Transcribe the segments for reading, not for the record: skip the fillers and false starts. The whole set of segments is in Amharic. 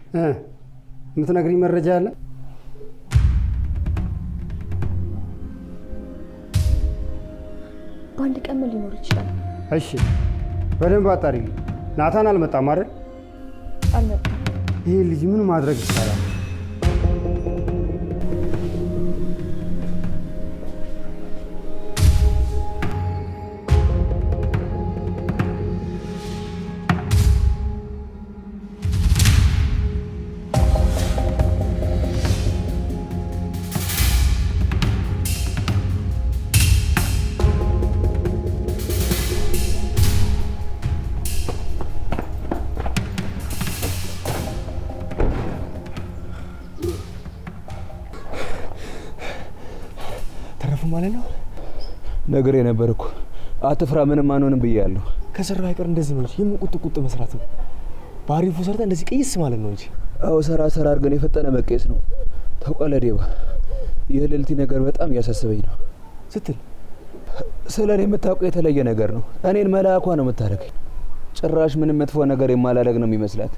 የምትነግሪኝ መረጃ አለ? በአንድ ቀን ምን ሊኖር ይችላል? እሺ በደንብ አጣሪ። ናታን አልመጣም አይደል? አልመጣም። ይሄ ልጅ ምን ማድረግ ይቻላል? ማለት ነው ነገር የነበር እኮ አትፍራ ምንም አንሆንም ብያለሁ። ከሰራው አይቀር እንደዚህ ነው እንጂ የምንቁጥ መስራት ነው። ባሪፉ ሰርታ እንደዚህ ቀይስ ማለት ነው እንጂ። አዎ ሰራ አድርገን የፈጠነ መቀየስ ነው። ታውቃለህ ዴባ፣ የልልቲ ነገር በጣም እያሳሰበኝ ነው። ስትል ስለኔ የምታውቀው የተለየ ነገር ነው። እኔን መልአኳ ነው የምታደርገኝ። ጭራሽ ምንም መጥፎ ነገር የማላደርግ ነው የሚመስላት።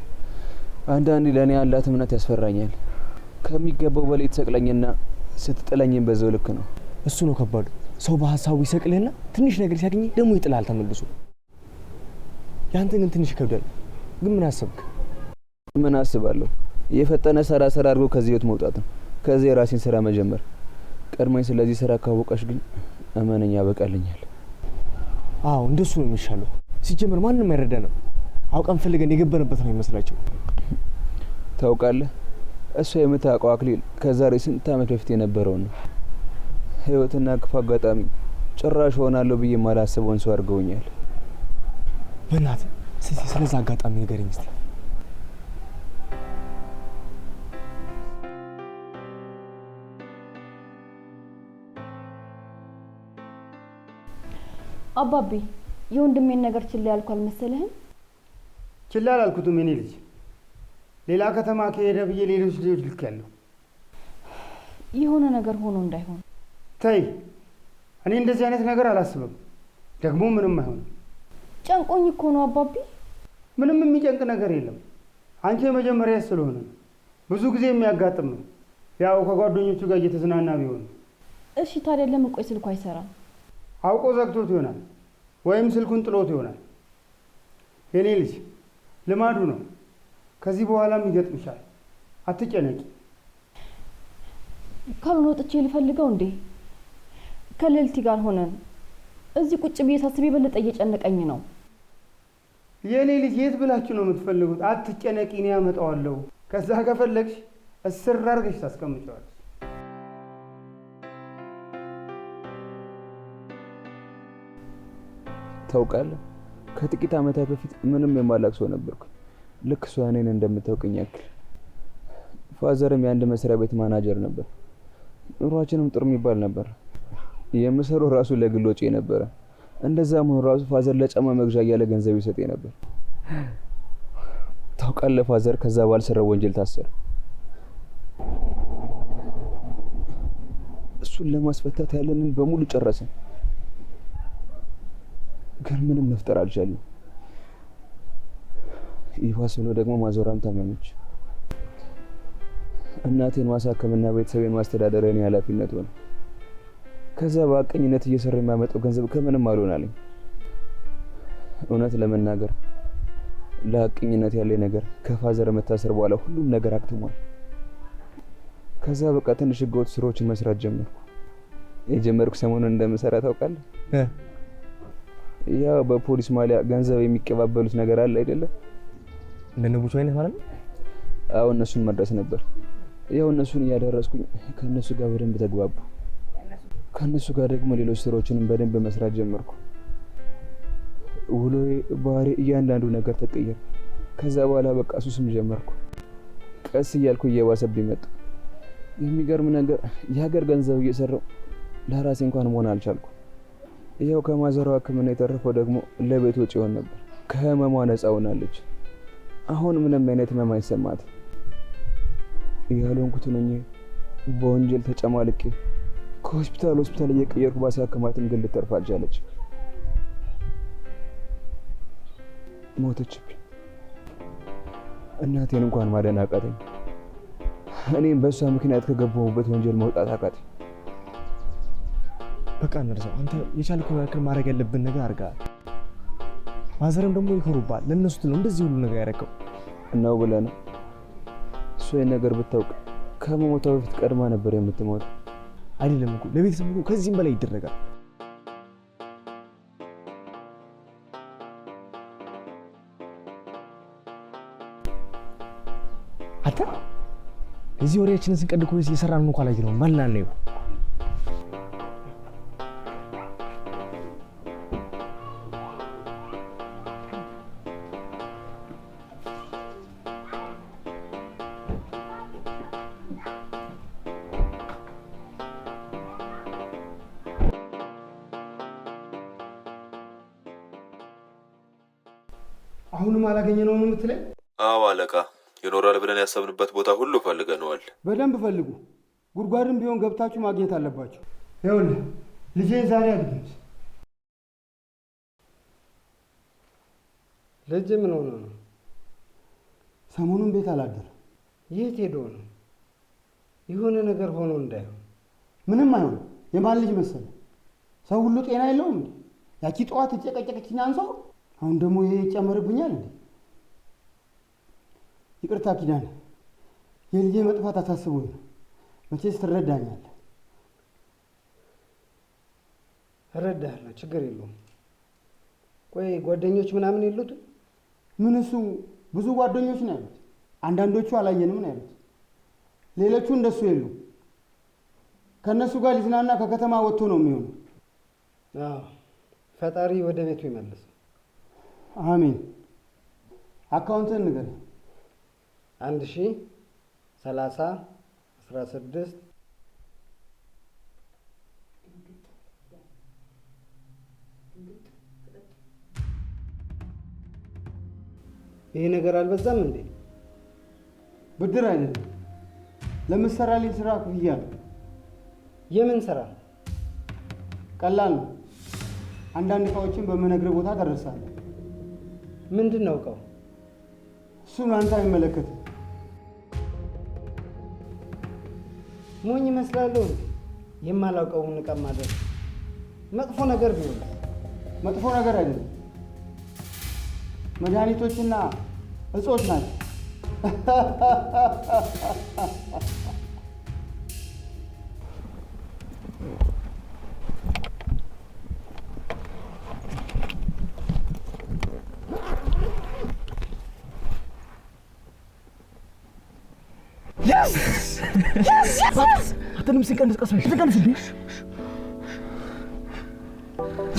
አንዳንዴ ለእኔ ያላት እምነት ያስፈራኛል። ከሚገባው በላይ ትሰቅለኝና ስትጥለኝም በዛው ልክ ነው። እሱ ነው ከባዱ። ሰው በሐሳቡ ይሰቅልህና ትንሽ ነገር ሲያገኝ ደግሞ ይጥላል ተመልሶ። ያንተ ግን ትንሽ ይከብዳል። ግን ምን አሰብክ? ምን አስባለሁ? የፈጠነ ሰራ አድርጎ ከዚህ ህይወት መውጣት ነው። ከዚህ የራሴን ስራ መጀመር። ቀድሞኝ ስለዚህ ስራ ካወቀሽ ግን እመነኛ ያበቃልኛል። አዎ እንደሱ ነው የሚሻለው። ሲጀመር ማንንም አይረዳንም። አውቀን ፈልገን የገበንበት ነው የሚመስላቸው። ታውቃለህ፣ እሷ የምታውቀው አክሊል ከዛሬ ስንት ዓመት በፊት የነበረው ነው። ህይወትና ክፉ አጋጣሚ ጭራሽ ሆናለሁ ብዬ ማላስበውን ሰው አድርገውኛል። በእናትህ ስለዛ አጋጣሚ ንገረኝ እስቲ። አባቢ የወንድሜን ነገር ችላ ያልኩ አልመሰለህም? ችላ አላልኩትም የኔ ልጅ። ሌላ ከተማ ከሄደ ብዬ ሌሎች ልጆች ልኬያለሁ። የሆነ ነገር ሆኖ እንዳይሆን ተይ፣ እኔ እንደዚህ አይነት ነገር አላስብም። ደግሞ ምንም አይሆንም። ጨንቆኝ እኮ ነው አባቢ። ምንም የሚጨንቅ ነገር የለም። አንቺ የመጀመሪያ ስለሆነ ብዙ ጊዜ የሚያጋጥም ነው። ያው ከጓደኞቹ ጋር እየተዝናና ቢሆን። እሺ ታዲያ ለምን ቆይ ስልኩ አይሰራም? አውቆ ዘግቶት ይሆናል ወይም ስልኩን ጥሎት ይሆናል። የኔ ልጅ ልማዱ ነው። ከዚህ በኋላም ይገጥምሻል። አትጨነቂ። ካልሆነ ወጥቼ ልፈልገው እንዴ? ከልልቲ ጋር ሆነን እዚህ ቁጭ ብዬ ሳስብ የበለጠ እየጨነቀኝ ነው። የኔ ልጅ የት ብላችሁ ነው የምትፈልጉት? አትጨነቂ፣ እኔ ያመጣዋለሁ። ከዛ ከፈለግሽ እስር አድርገሽ ታስቀምጪዋለሽ። ታውቃለህ፣ ከጥቂት ዓመታት በፊት ምንም የማላቅ ሰው ነበርኩ። ልክ እሷ እኔን እንደምታውቀኝ ያክል። ፋዘርም የአንድ መስሪያ ቤት ማናጀር ነበር። ኑሯችንም ጥሩ የሚባል ነበር። የምሰራው ራሱ ለግል ወጪ ነበረ። እንደዛም ሆኖ ራሱ ፋዘር ለጫማ መግዣ እያለ ገንዘብ ይሰጠኝ ነበር። ታውቃለህ፣ ፋዘር ከዛ ባልሰራው ወንጀል ታሰረ። እሱን ለማስፈታት ያለንን በሙሉ ጨረስን፣ ግን ምንም መፍጠር አልቻልንም። ይባስ ብሎ ደግሞ ማዞራም ታመመች። እናቴን ማሳከምና ቤተሰቤን ማስተዳደር የኔ ኃላፊነት ሆነ። ከዛ በአቀኝነት እየሰራ የሚያመጣው ገንዘብ ከምንም አልሆናለኝ። እውነት ለመናገር ለአቀኝነት ያለኝ ነገር ከፋዘር መታሰር በኋላ ሁሉም ነገር አክትሟል። ከዛ በቃ ትንሽ ህገወጥ ስራዎችን መስራት ጀመርኩ። የጀመርኩ ሰሞኑን እንደምሰራ ታውቃለህ? ያው በፖሊስ ማሊያ ገንዘብ የሚቀባበሉት ነገር አለ አይደለ? እንደነቡቹ አይነት ማለት ነው። አዎ እነሱን መድረስ ነበር። ያው እነሱን እያደረስኩኝ ከነሱ ጋር በደንብ ተግባቡ። ከነሱ ጋር ደግሞ ሌሎች ስራዎችንም በደንብ መስራት ጀመርኩ። ውሎዬ፣ ባህሪ፣ እያንዳንዱ ነገር ተቀየረ። ከዛ በኋላ በቃ ሱስም ጀመርኩ። ቀስ እያልኩ እየባሰብኝ መጣ። የሚገርም ነገር የሀገር ገንዘብ እየሰራው ለራሴ እንኳን መሆን አልቻልኩ። ይኸው ከማዘሯ ሕክምና የተረፈው ደግሞ ለቤት ወጪ ይሆን ነበር። ከህመሟ ነፃ ሆናለች። አሁን ምንም አይነት ህመም አይሰማትም። ያልሆንኩት ነኝ በወንጀል ተጨማልቄ ከሆስፒታል እየቀየርኩ ባሳክማትም ግን ልትተርፍ አልቻለች። ሞተችብኝ። እናቴን እንኳን ማዳን አቃተኝ። እኔም በእሷ ምክንያት ከገባሁበት ወንጀል መውጣት አቃተኝ። በቃ እንርሳው። አንተ የቻልከውን ያክል ማድረግ ያለብን ነገር አድርገሃል። ማዘርም ደግሞ ይኮሩባል። ለእነሱ ትለው እንደዚህ ሁሉ ነገር ያደረገው እናው ብለህ ነው። እሷ ይህን ነገር ብታውቅ ከመሞቷ በፊት ቀድማ ነበር የምትሞተው። አይደለም እኮ ለቤተሰብ እኮ ከዚህም በላይ ይደረጋል። አታ እዚህ ወሬያችንን ስንቀድ እኮ እየሰራን ነው። እንኳን አላየነውም። ማልናል ነው አሁንም አላገኘነውም የምትለኝ? አዎ አለቃ፣ ይኖራል ብለን ያሰብንበት ቦታ ሁሉ ፈልገነዋል። በደንብ ፈልጉ። ጉድጓድም ቢሆን ገብታችሁ ማግኘት አለባችሁ። ይኸውልህ ልጄን ዛሬ አግኝት። ልጅ ምን ሆኖ ነው? ሰሞኑን ቤት አላደረም። የት ሄዶ ነው? የሆነ ነገር ሆኖ እንዳይሆን። ምንም አይሆንም። የማን ልጅ መሰለ? ሰው ሁሉ ጤና የለውም እንዴ? ያቺ ጠዋት እጨቀጨቀችኝ አንሷው፣ አሁን ደግሞ ይሄ ይጨመርብኛል እንዴ? ይቅርታ ኪዳነ፣ የልጄ መጥፋት አሳስቦኝ ነው። መቼስ ትረዳኛለህ። እረዳለሁ፣ ችግር የለውም። ቆይ ጓደኞች ምናምን የሉትም? ምን እሱ ብዙ ጓደኞች ነው ያሉት። አንዳንዶቹ አላየንም ነው ያሉት። ሌሎቹ እንደሱ የሉም። ከእነሱ ጋር ሊዝናና ከከተማ ወጥቶ ነው የሚሆነው። አዎ፣ ፈጣሪ ወደ ቤቱ ይመልስ። አሜን። አካውንትን ንገረኝ። 103016 ይሄ ነገር አልበዛም እንዴ? ብድር አይደለም፣ ለምትሰራልኝ ስራ ክፍያ ነው። የምን ስራ? ቀላል ነው። አንዳንድ እቃዎችን በምነግርህ ቦታ ደረሳለህ። ምንድን ነው እቃው? እሱን አንተ አይመለከትም። ሞኝ ይመስላለሁ። የማላውቀውን እቃ ማድረግ መጥፎ ነገር ቢሆን? መጥፎ ነገር አይደለም፣ መድኃኒቶችና እጾች ናቸው። አተንም ሲቀንስ ቀስበሽ ተቀንስብሽ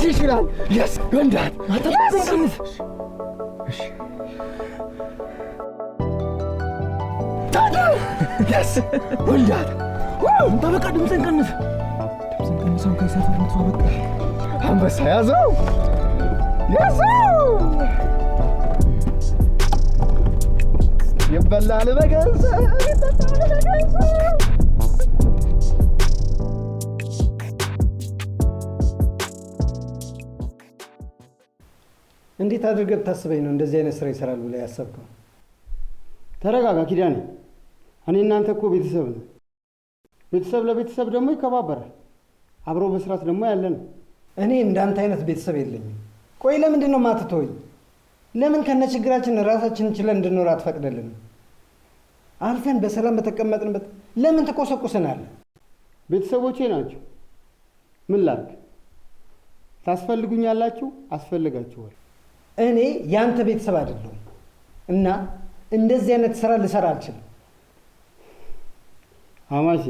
ይችላል። yes ወንዳት አተንም ሲቀንስ እሺ ታዲያ yes ወንዳት አንተ በቃ ድምፅን ቀንስ። ድምፅን ቀንሰው ከሰፈር መጥፋ በቃ አንበሳ ያዘው ያዘው ይበላል በገንዘብ ይጠጣል በገንዘብ። እንዴት አድርገህ ብታስበኝ ነው እንደዚህ አይነት ስራ ይሰራል ብለህ ያሰብከው? ተረጋጋ ኪዳኔ። እኔ እናንተ እኮ ቤተሰብ ነው። ቤተሰብ ለቤተሰብ ደግሞ ይከባበራል። አብሮ በስራት ደግሞ ያለ ነው። እኔ እንዳንተ አይነት ቤተሰብ የለኝም። ቆይ ለምንድን ነው ማትተወኝ? ለምን ከነ ችግራችን ራሳችንን ችለን እንድንኖር አትፈቅደልንም? አልፈን በሰላም በተቀመጥንበት ለምን ትቆሰቁሰናለህ? ቤተሰቦቼ ናቸው። ምን ላድርግ? ታስፈልጉኛላችሁ፣ አስፈልጋችኋል። እኔ ያንተ ቤተሰብ አይደለሁም እና እንደዚህ አይነት ስራ ልሰራ አልችልም። አማቼ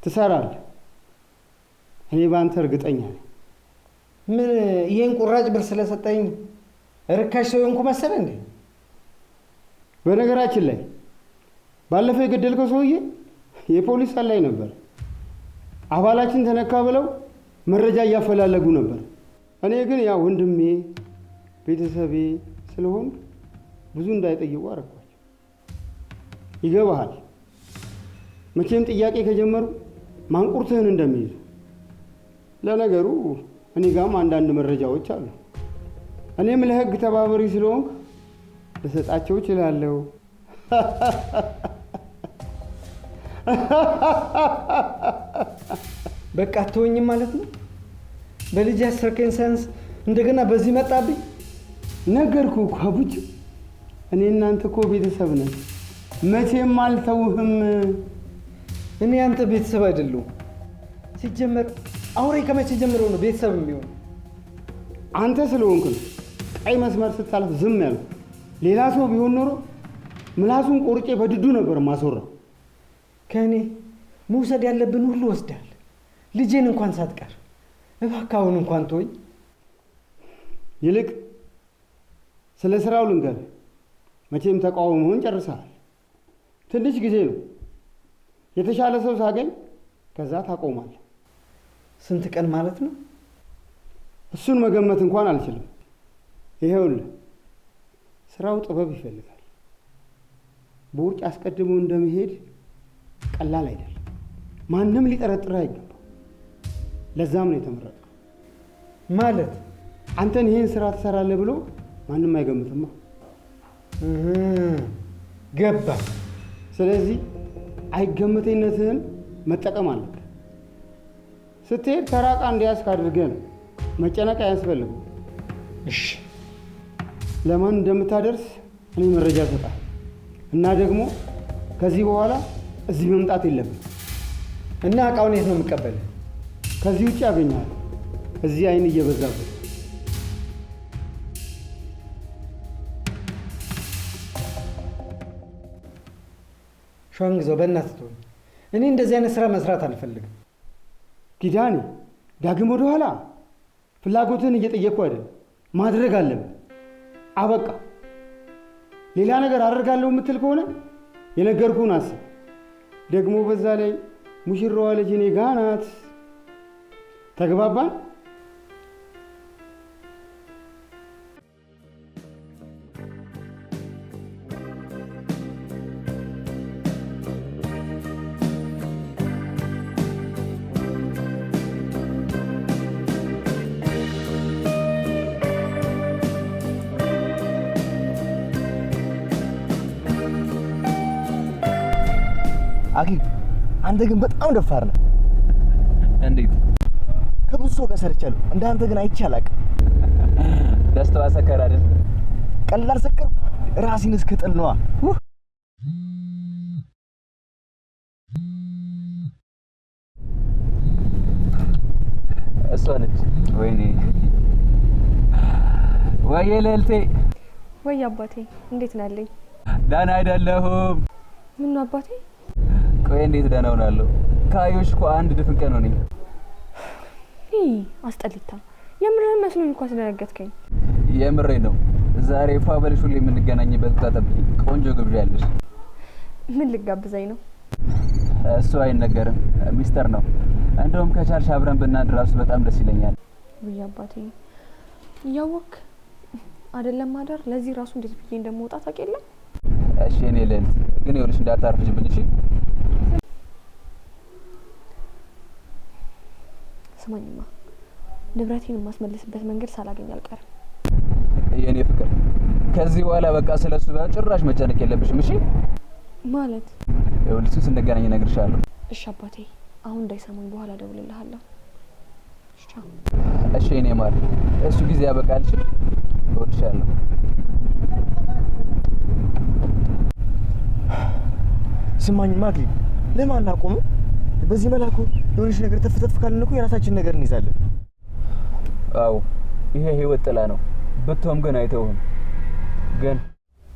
ትሰራለህ። እኔ በአንተ እርግጠኛ ነኝ። ምን ይሄን ቁራጭ ብር ስለሰጠኝ ርካሽ ሰው የሆንኩ መሰለህ እንዴ? በነገራችን ላይ ባለፈው የገደልከው ሰውዬ የፖሊስ ሰላይ ነበር። አባላችን ተነካ ብለው መረጃ እያፈላለጉ ነበር። እኔ ግን ያው ወንድሜ ቤተሰቤ ስለሆን ብዙ እንዳይጠይቁ አረኳቸው። ይገባሃል? መቼም ጥያቄ ከጀመሩ ማንቁርትህን እንደሚይዙ። ለነገሩ እኔ ጋም አንዳንድ መረጃዎች አሉ። እኔም ለህግ ተባባሪ ስለሆንክ ልሰጣቸው እችላለሁ። በቃ አትወኝም ማለት ነው? በልጅ ያሰርከኝ ሳያንስ እንደገና በዚህ መጣብኝ። ነገርኩ እኮ አቡች፣ እኔ እናንተ እኮ ቤተሰብ ነን። መቼም አልተውህም። እኔ አንተ ቤተሰብ አይደለሁም። ሲጀመር አውሬ ከመቼ ጀምሮ ነው ቤተሰብ የሚሆን? አንተ ስለሆንክ ነው ቀይ መስመር ስታልፍ ዝም ያልኩ። ሌላ ሰው ቢሆን ኖሮ ምላሱን ቆርጬ በድዱ ነበር ማስወራው። ከእኔ መውሰድ ያለብን ሁሉ ወስዳል፣ ልጄን እንኳን ሳትቀር። እባክህ አሁን እንኳን ተወኝ። ይልቅ ስለ ስራው ልንገርህ። መቼም ተቃውሞህን ጨርሰሃል። ትንሽ ጊዜ ነው። የተሻለ ሰው ሳገኝ ከዛ ታቆማለህ። ስንት ቀን ማለት ነው? እሱን መገመት እንኳን አልችልም። ይሄውልህ ስራው ጥበብ ይፈልጋል። በውርጭ አስቀድሞ እንደመሄድ ቀላል አይደለም። ማንም ሊጠረጥርህ አይገባም። ለዛም ነው የተመረጥከው። ማለት አንተን ይሄን ስራ ትሰራለህ ብሎ ማንም አይገምትማ። ገባ። ስለዚህ አይገመቴነትህን መጠቀም አለብህ። ስትሄድ ተራቃ እንዲያስክ አድርገህ ነው። መጨነቅ አያስፈልግም። እሺ፣ ለማን እንደምታደርስ እኔ መረጃ እሰጥሃለሁ። እና ደግሞ ከዚህ በኋላ እዚህ መምጣት የለብን። እና እቃውን የት ነው የምቀበልህ? ከዚህ ውጭ ያገኛል። እዚህ አይን እየበዛበት ሸዋንግዛው፣ በእናትህ ተወኝ። እኔ እንደዚህ አይነት ስራ መስራት አልፈልግም። ኪዳኔ፣ ዳግም ወደ ኋላ ፍላጎትህን እየጠየቅኩ አይደለም። ማድረግ አለብን። አበቃ። ሌላ ነገር አደርጋለሁ የምትል ከሆነ የነገርኩህን አስብ። ደግሞ በዛ ላይ ሙሽራዋ ልጅ እኔ ጋ ናት። ተግባባን? አኪብ፣ አንተ ግን በጣም ደፋር ነህ። እንዴት? ከብዙ ሰው ጋር ሰርቻለሁ፣ እንደ አንተ ግን አይቼ አላውቅም። ደስታዋ ሰከረ አይደል? ቀላል ሰከር ራሴን እስክጥል ነዋ። እሷ ነች። ወይኔ ወይዬ ልዕልቴ። ወይ አባቴ፣ እንዴት ነህ ያለኝ? ደህና አይደለሁም። ምን ነው አባቴ? ቆይ እንዴት ደህና እሆናለሁ? ካዮሽ እኮ አንድ ድፍን ቀን ሆነኝ። አስጠሊታ፣ የምርህን መስሎኝ እኮ አስደነገጥከኝ። የምሬ ነው። ዛሬ ፋበልሽ ሁሌ የምንገናኝበት ቦታ ጠብቂኝ። ቆንጆ ግብዣ ያለሽ። ምን ልጋብዘኝ ነው? እሱ አይነገርም፣ ሚስጥር ነው። እንደውም ከቻልሽ አብረን ብናድር እራሱ በጣም ደስ ይለኛል። ውይ አባቴ፣ እያወቅህ አይደለም ማደር። ለዚህ ራሱ እንዴት ብዬ እንደምወጣ ታውቅ የለ? እሺ እኔ ልዕልት፣ ግን ይኸውልሽ እንዳታርፍጅብኝ እሺ? ስማኝማ፣ ንብረቴን የማስመልስበት መንገድ ሳላገኝ አልቀርም። የኔ ፍቅር፣ ከዚህ በኋላ በቃ ስለሱ ጭራሽ መጨነቅ የለብሽም እሺ? ማለት ይኸውልሽ ስንገናኝ እነግርሻለሁ። እሺ አባቴ፣ አሁን እንዳይሰማኝ በኋላ እደውልልሃለሁ። እሺ እኔ ማር፣ እሱ ጊዜ ያበቃል። እሺ እወድሻለሁ። ስማኝ ማክሊ፣ ለምን አናቆምም? በዚህ መላኩ የሆነች ነገር ተፍተፍ ካልን እኮ የራሳችን ነገር እንይዛለን። አዎ ይሄ ህይወት ጥላ ነው። ብትሆም ግን አይተውህም። ግን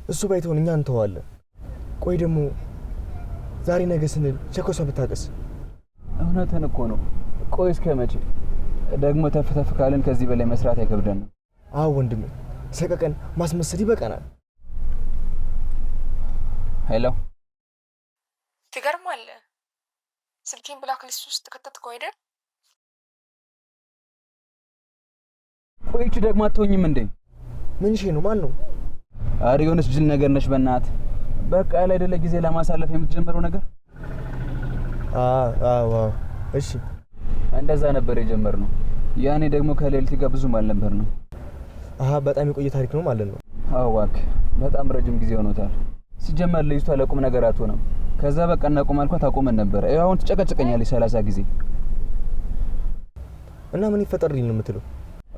እሱ ባይተውን እኛ እንተዋለን። ቆይ ደግሞ ዛሬ ነገ ስንል ቸኮሷ ብታቀስ? እውነትን እኮ ነው። ቆይ እስከ መቼ ደግሞ ተፍተፍ ካልን ከዚህ በላይ መስራት አይከብደንም። አዎ ወንድሜ፣ ሰቀቀን ማስመሰል ይበቃናል። ሄሎ፣ ትገርማለህ። ስልኬን ብላክ ሊስት ውስጥ ከተትከው አይደል? ቆይቺ ደግሞ አትሆኝም እንዴ? ምን ሺ ነው? ማን ነው? አሪ የሆነች ጅል ነገር ነሽ በእናት። በቃ ያለ አይደለ ጊዜ ለማሳለፍ የምትጀምረው ነገር። አዎ እሺ፣ እንደዛ ነበር የጀመርነው። ያኔ ደግሞ ከሌሊት ጋር ብዙም አልነበር ነው። በጣም የቆየ ታሪክ ነው ማለት ነው። አዎ እባክህ። በጣም ረጅም ጊዜ ሆኖታል። ሲጀመር ልጅቷ ለቁም ነገር አትሆንም። ከዛ በቃ እናቁም አልኳት አቁመን ነበር። አሁን ትጨቀጭቀኛለች 30 ጊዜ። እና ምን ይፈጠርልኝ ነው የምትለው?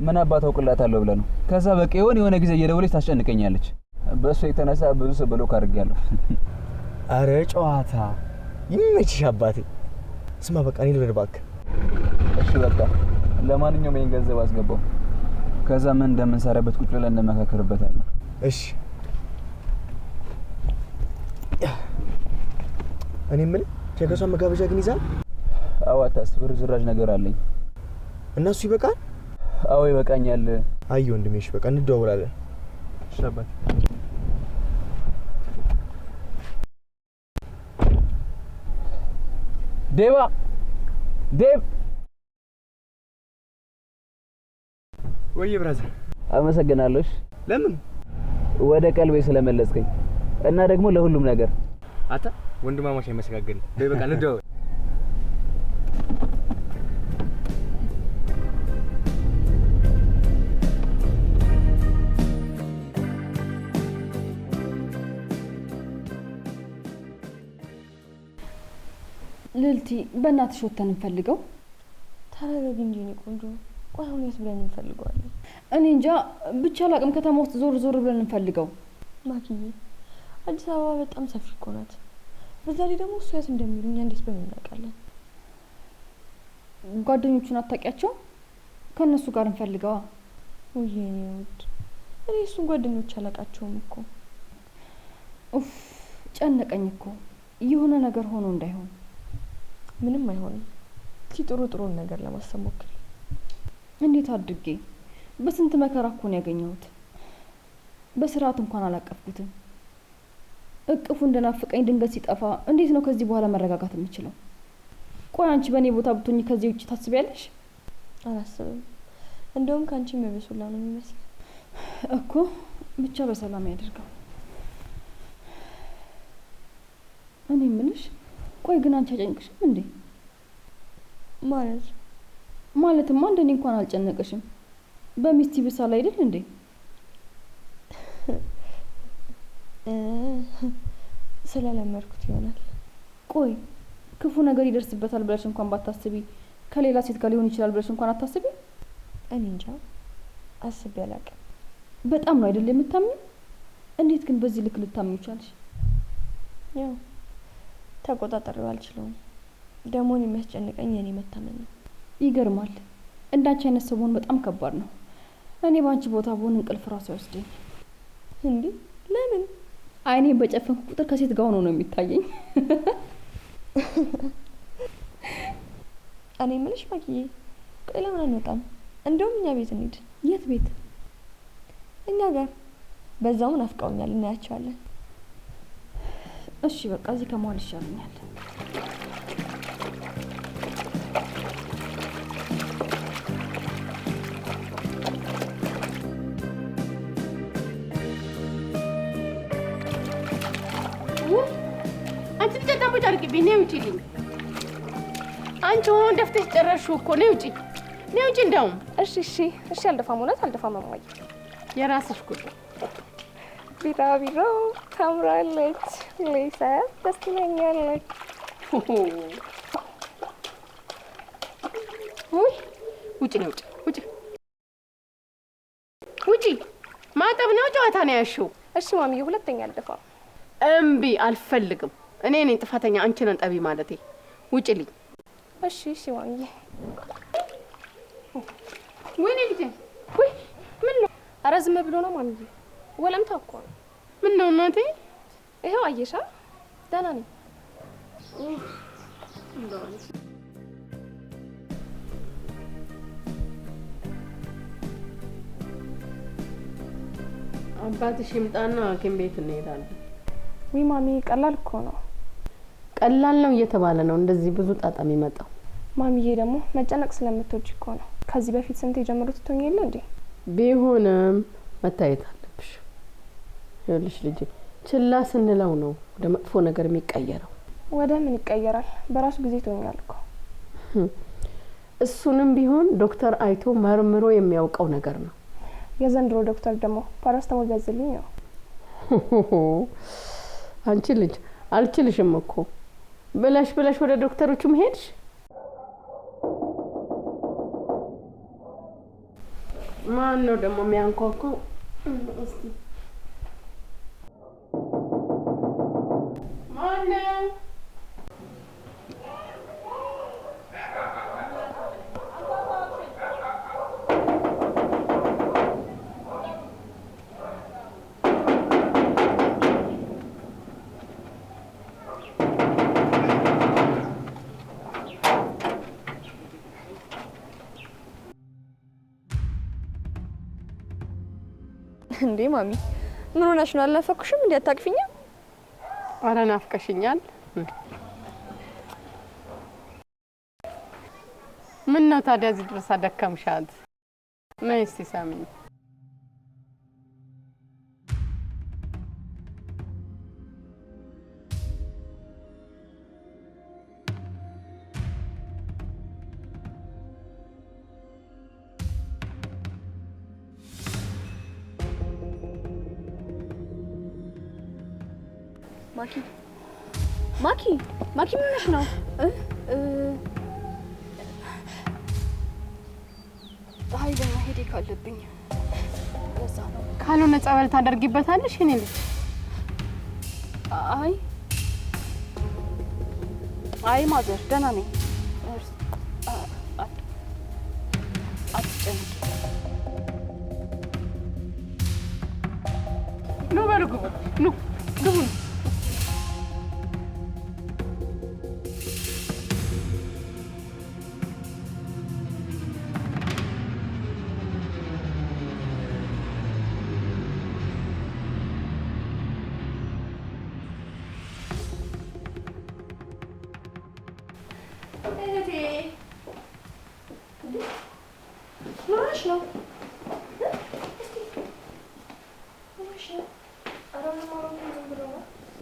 ምን አባት አውቅላታለሁ ብለህ ነው? ከዛ በቃ የሆነ ጊዜ እየደወለች ታስጨንቀኛለች። በእሱ የተነሳ ብዙ ሰው ብሎክ አድርጌያለሁ። አረ ጨዋታ ይመችሽ አባቴ። ስማ በቃ እኔ ልረድ እባክህ። እሺ በቃ ለማንኛውም ይሄን ገንዘብ አስገባው። ከዛ ምን እንደምንሰራበት ቁጭ ብለን እንመካከርበታለን። እሺ እኔ ምን ቸገሷ መጋበዣ ግን ይዛል? አዎ አታስብ፣ ዝራዥ ነገር አለኝ። እና እሱ ይበቃል? አዎ ይበቃኛል። አይ ወንድሜ እሺ በቃ እንደዋወላለን። እሺ አባቴ። ዴባ ዴብ ወይ ብራዘር አመሰግናለሁ። ለምን? ወደ ቀልቤ ስለመለስከኝ እና ደግሞ ለሁሉም ነገር አታ ወንድማማች አይመሰጋገን። በቃ እንደዋወል። ልልቲ በእናትሽ ወተን እንፈልገው። ተረጋጊ እንጂ እኔ ቆንጆ። ቆይ አሁን የት ብለን እንፈልገዋለን? እኔ እንጃ ብቻ አላቅም። ከተማ ውስጥ ዞር ብለን እንፈልገው። ማኪዬ አዲስ አበባ በጣም ሰፊ እኮ ናት። በዛ ላይ ደግሞ እሱ የት እንደሚሉ እኛ እንዴት ብለን እናውቃለን? ጓደኞቹን አታውቂያቸው? ከእነሱ ጋር እንፈልገዋ። ውይ የኔ ውድ፣ እኔ እሱን ጓደኞች አላውቃቸውም እኮ። ኡፍ ጨነቀኝ እኮ። የሆነ ነገር ሆኖ እንዳይሆን። ምንም አይሆንም። እስኪ ጥሩ ነገር ለማሰብ ሞክሪ። እንዴት አድርጌ? በስንት መከራ እኮ ነው ያገኘሁት። በስርዓት እንኳን አላቀፍኩትም። እቅፉ እንደናፈቀኝ ድንገት ሲጠፋ እንዴት ነው ከዚህ በኋላ መረጋጋት የምችለው? ቆይ አንቺ በእኔ ቦታ ብትሆኚ ከዚህ ውጭ ታስቢያለሽ? አላስብም። እንደውም ከአንቺ የሚበሱላ ነው የሚመስለው እኮ። ብቻ በሰላም ያደርገው። እኔ ምንሽ? ቆይ ግን አንቺ አጨንቅሽም እንዴ? ማለትማ እንደኔ እንኳን አልጨነቅሽም። በሚስት ይብሳል አይደል እንዴ? ስለለመድኩት ይሆናል። ቆይ ክፉ ነገር ይደርስበታል ብለሽ እንኳን ባታስቢ ከሌላ ሴት ጋር ሊሆን ይችላል ብለሽ እንኳን አታስቢ? እኔ እንጃ አስቤ አላውቅም። በጣም ነው አይደል የምታምኚው? እንዴት ግን በዚህ ልክ ልታምኚ ቻልሽ? ያው ተቆጣጣሪው አልችለውም። ደሞን የሚያስጨንቀኝ የኔ መታመን ነው። ይገርማል። እንዳንቺ አይነት ሰው መሆን በጣም ከባድ ነው። እኔ ባንቺ ቦታ ብሆን እንቅልፍ ራሱ አይወስደኝ። እንዴ ለምን? አይኔን በጨፈንኩ ቁጥር ከሴት ጋር ሆኖ ነው የሚታየኝ። እኔ ምንሽ ማኪዬ፣ ቆይ ለምን አንወጣም? እንደውም እኛ ቤት እንሂድ። የት ቤት? እኛ ጋር። በዛው ናፍቀውኛል፣ እናያቸዋለን። እሺ በቃ እዚህ ከመዋል ይሻለኛል። አንቺ ተጨጣሙ ጨርቅብኝ ነው ውጪልኝ። አንቺ ሆን ደፍተሽ ጨረሽው እኮ ነው ውጪ። ነው ውጪ እንደውም። እሺ አልደፋም፣ እውነት አልደፋም። ማማዬ የራስሽ ጉዳይ። ቢራቢሮ ታምራለች። ሌሳ ደስ ትለኛለች። ውይ ውጪ ነው ውጪ። ማጠብ ነው ጨዋታ ነው ያልሽው? እሺ ማሚዬ፣ ሁለተኛ አልደፋም። እምቢ፣ አልፈልግም። እኔ ነኝ ጥፋተኛ፣ አንቺ ነን ጠቢ ማለቴ። ውጪልኝ። እሺ ማሚዬ። ወይኔ ልጄ፣ ወይ ምን ነው? ኧረ ዝም ብሎ ነው ማሚዬ፣ ወለምታ እኮ ነው። ምን ነው እናቴ? ይሄው አየሻ፣ ደህና ነኝ። አባትሽ ይምጣና ሐኪም ቤት እንሄዳለን። ወይ ማሚ፣ ቀላል እኮ ነው። ቀላል ነው እየተባለ ነው እንደዚህ ብዙ ጣጣ የሚመጣው። ማሚዬ ደግሞ መጨነቅ ስለምትወጂ እኮ ነው። ከዚህ በፊት ስንት የጀመሩት ትሆኝ የለ እንዴ? ቢሆንም መታየት አለብሽ። ይኸውልሽ ልጄ፣ ችላ ስንለው ነው ወደ መጥፎ ነገር የሚቀየረው። ወደ ምን ይቀየራል? በራሱ ጊዜ ትሆኛል እኮ። እሱንም ቢሆን ዶክተር አይቶ መርምሮ የሚያውቀው ነገር ነው። የዘንድሮ ዶክተር ደግሞ ፓራስታሞል ቢያዝልኝ ነው። አንቺ ልጅ አልችልሽም እኮ ብለሽ ወደ ዶክተሮቹ መሄድሽ። ማን ነው ደግሞ የሚያንኳኳው? እስቲ ማን ነው? እንዴ ማሚ ምን ሆነሽ ነው? አልናፈኩሽም? እንዴ አታቅፊኛ? አረ ናፍቀሽኛል። ምን ነው ታዲያ እዚህ ድረስ አደከምሻት? ነይ እስቲ ሳሚኝ። ማኪ ምን ሆነሽ ነው? ኃይለኛ ሄዴክ አለብኝ። ለዛ ነው። ካልሆነ ጸበል ታደርጊበታለሽ እኔ ልጅ። አይ ማዘር ደህና ነኝ። አትጨነቂ። ኑ በሉ ግቡ። ኑ ግቡ።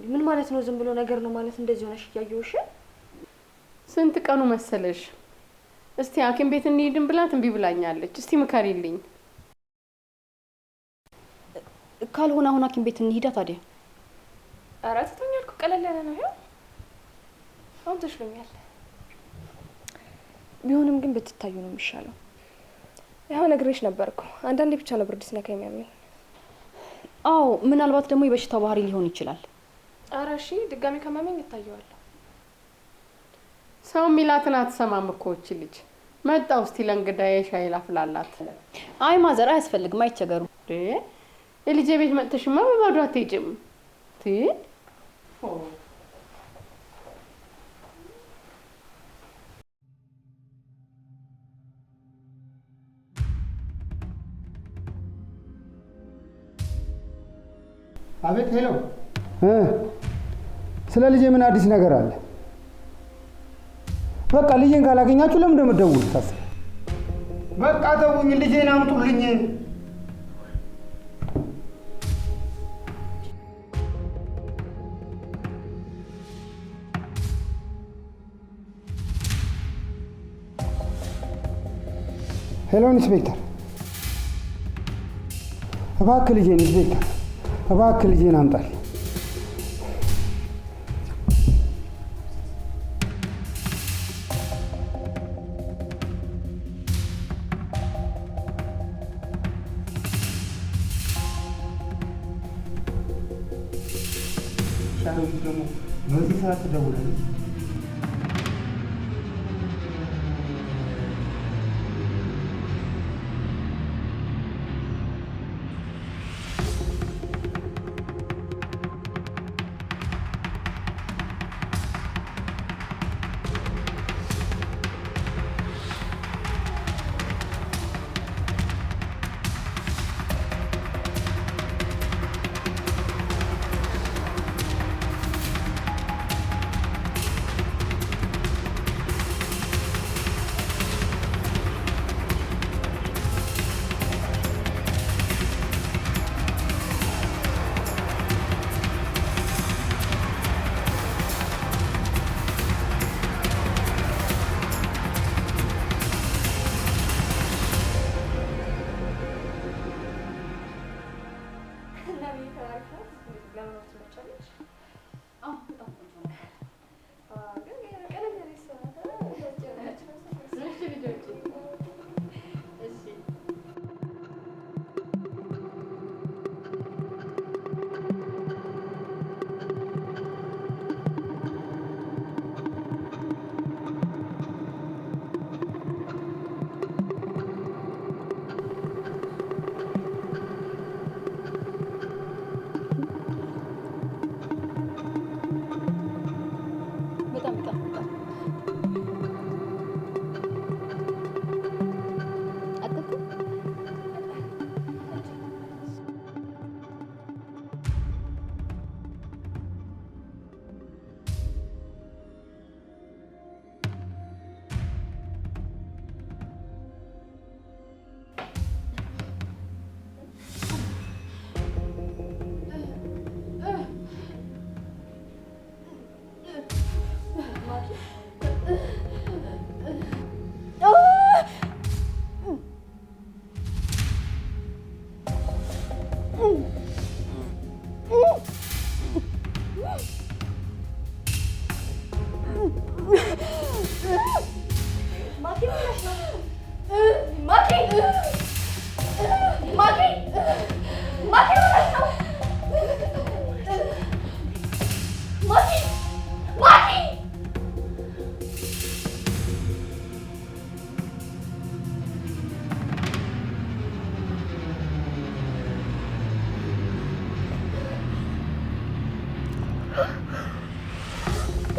ምን ማለት ነው? ዝም ብሎ ነገር ነው ማለት እንደዚህ ሆነሽ እያየሁሽ። ስንት ቀኑ መሰለሽ? እስቲ ሐኪም ቤት እንሂድን ብላት እምቢ ብላኛለች። እስቲ ምከሪልኝ። ካልሆነ አሁን ሐኪም ቤት እንሂዳ ታዲያ። ኧረ ትቶኛል እኮ ቀለል ያለ ነው። ይኸው አሁን ተሽሎኛል። ቢሆንም ግን ብትታዩ ነው የሚሻለው። ያው ነግሬሽ ነበር እኮ አንዳንዴ ብቻ ነው ብርድ ሲነካ የሚያመኝ። አዎ ምናልባት ደግሞ የበሽታው ባህሪ ሊሆን ይችላል። ኧረ እሺ ድጋሚ ከማመኝ እታየዋለሁ። ሰው ሚላትን አትሰማም እኮ እቺ ልጅ። መጣው እስቲ ለእንግዳዬ ሻይ ላፍላላት። አይ ማዘር አያስፈልግም፣ አይቸገሩ። የልጄ ቤት መጥተሽማ በባዶ አትሄጂም። አቤት። ሄሎ። ስለ ልጄ ምን አዲስ ነገር አለ? በቃ ልጄን ካላገኛችሁ ለምን እንደምትደውሉት ታስብ። በቃ ተውኝ፣ ልጄን አምጡልኝ። ሄሎ ኢንስፔክተር፣ እባክህ ልጄን ኢንስፔክተር፣ እባክህ ልጄን አምጣል። ደግሞ በዚህ ሰዓት ትደውላለች።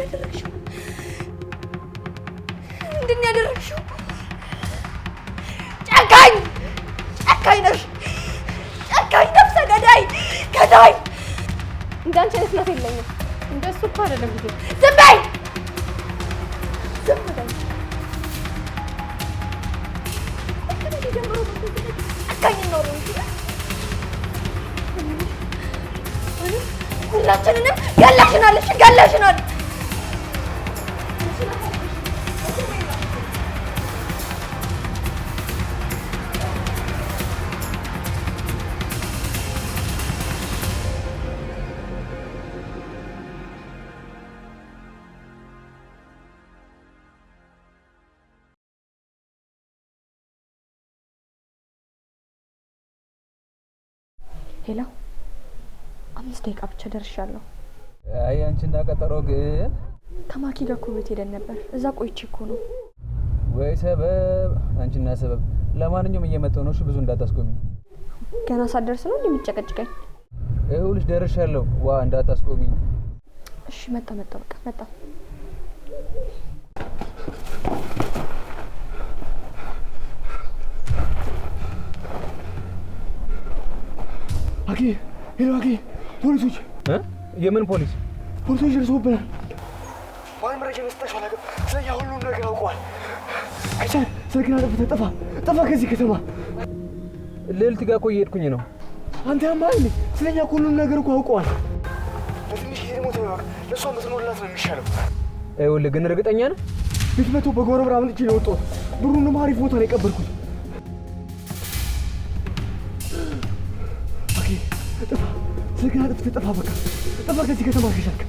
ያደረግሽው? ምንድን ነው ያደረግሽው? ጨካኝ ነሽ! ጨካኝ ነፍሰ ገዳይ! ገዳይ! እንዳንቺ አይነት እናት የለኝም። እንደሱ እኮ አይደለም ልጄ። ዝም በይ! ዝም በይ! ከዚህ ጀምሮ ጨካኝ ነው እንጂ ሁላችንንም ገለሽናል። እሺ ገለሽናል። ሄሎ 5 ደቂቃ ብቻ ደርሻለሁ። አይ አንቺ እንዳቀጠሮ ግን ከማኪ ጋር እኮ ቤት ሄደን ነበር። እዛ ቆይቼ እኮ ነው። ወይ ሰበብ አንቺና ሰበብ። ለማንኛውም እየመጣሁ ነው። እሺ ብዙ እንዳታስቆሚ። ገና ሳትደርስ ነው እንደምትጨቀጭቀኝ? ይኸውልሽ ደርሻለሁ። ዋ እንዳታስቆሚ። እሺ መጣ በቃ መጣ። አኪ ሄሎ አኪ ፖሊሶች የምን ፖሊስ? ፖሊሶች ደርሰውብናል። ማን መረጃ መስጠሽ አላውቅም። ስለኛ ሁሉም ነገር አውቀዋል። አይቻል ስልክና ጠፋ ከዚህ ከተማ። ልዕልት ጋር እኮ እየሄድኩኝ ነው። አንተ ያማል ስለኛ ሁሉም ነገር እኮ አውቀዋል። ለትንሽ ጊዜ ደግሞ ተባክ ለሷ ምትኖርላት ነው የሚሻለው። ይኸውልህ ግን እርግጠኛ ነህ? ቤት መቶ በጓሮ ብራ አምልጬ ነው የወጣሁት። ብሩንም አሪፍ ቦታ ነው የቀበርኩት። ጠፋ ስልክና ጠፋ በቃ ጠፋ ከዚህ ከተማ ከሻልክ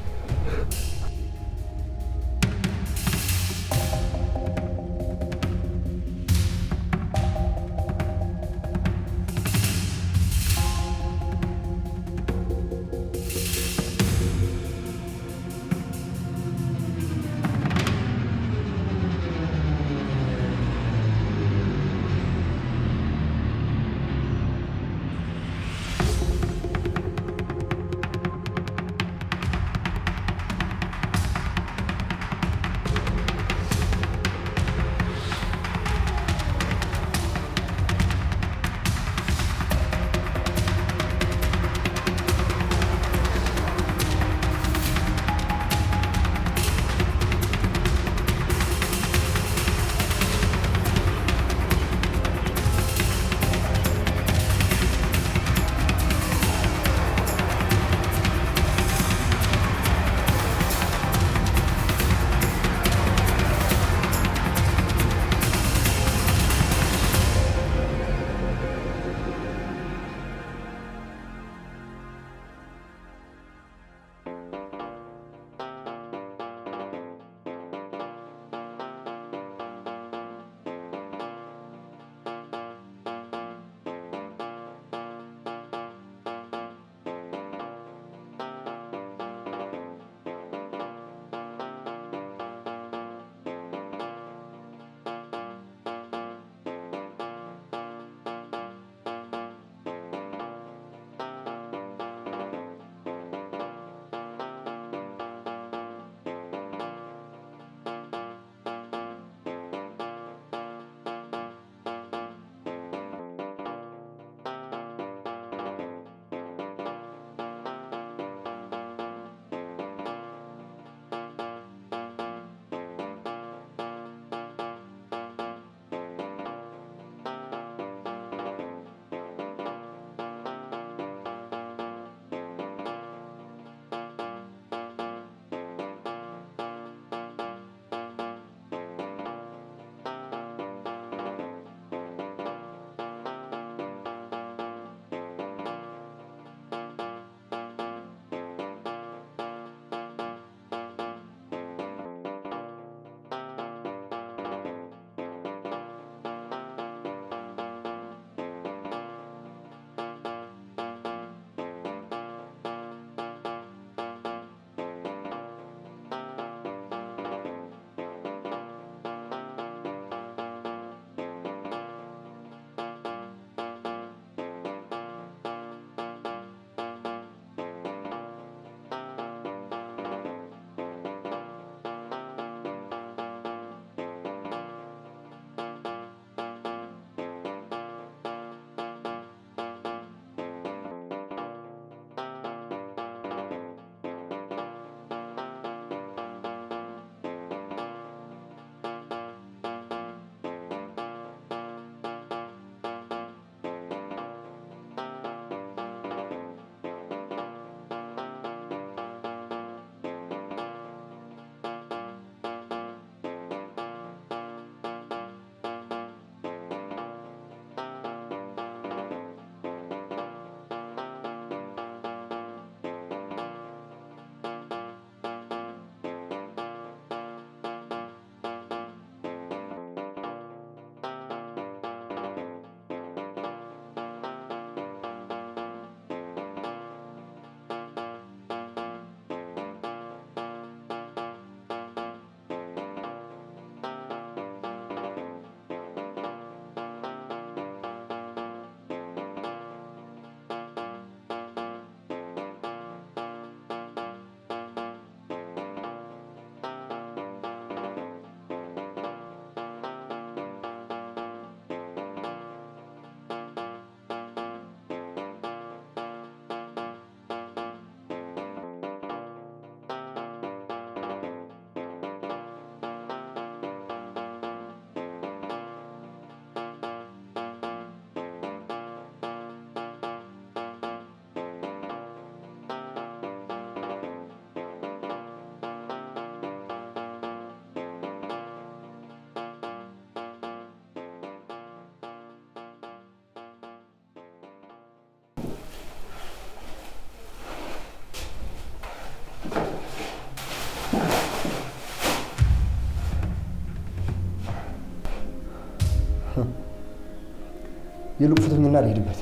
የልቁፍትምና ልሄድበት።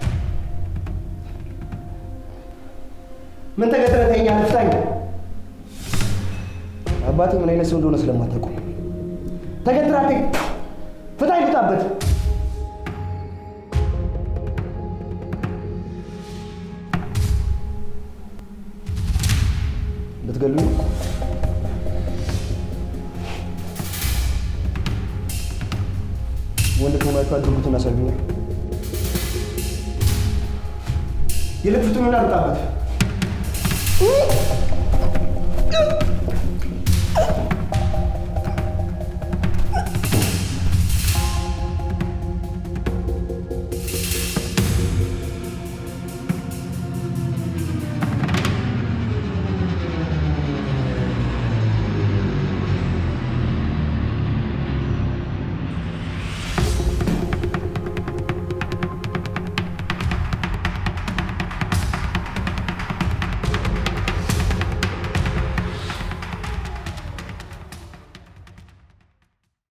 ምን ተገትረህ ተኛለህ? ፍታኝ። አባቴ ምን አይነት ሰው እንደሆነ ስለማታውቁ ተገትረህ ፍታኝ፣ ልውጣበት። ልትገሉኝ? ወንድ ከሆናችሁ አድርጉትን አሳዩኝ። የልብሱትን ልውጣበት።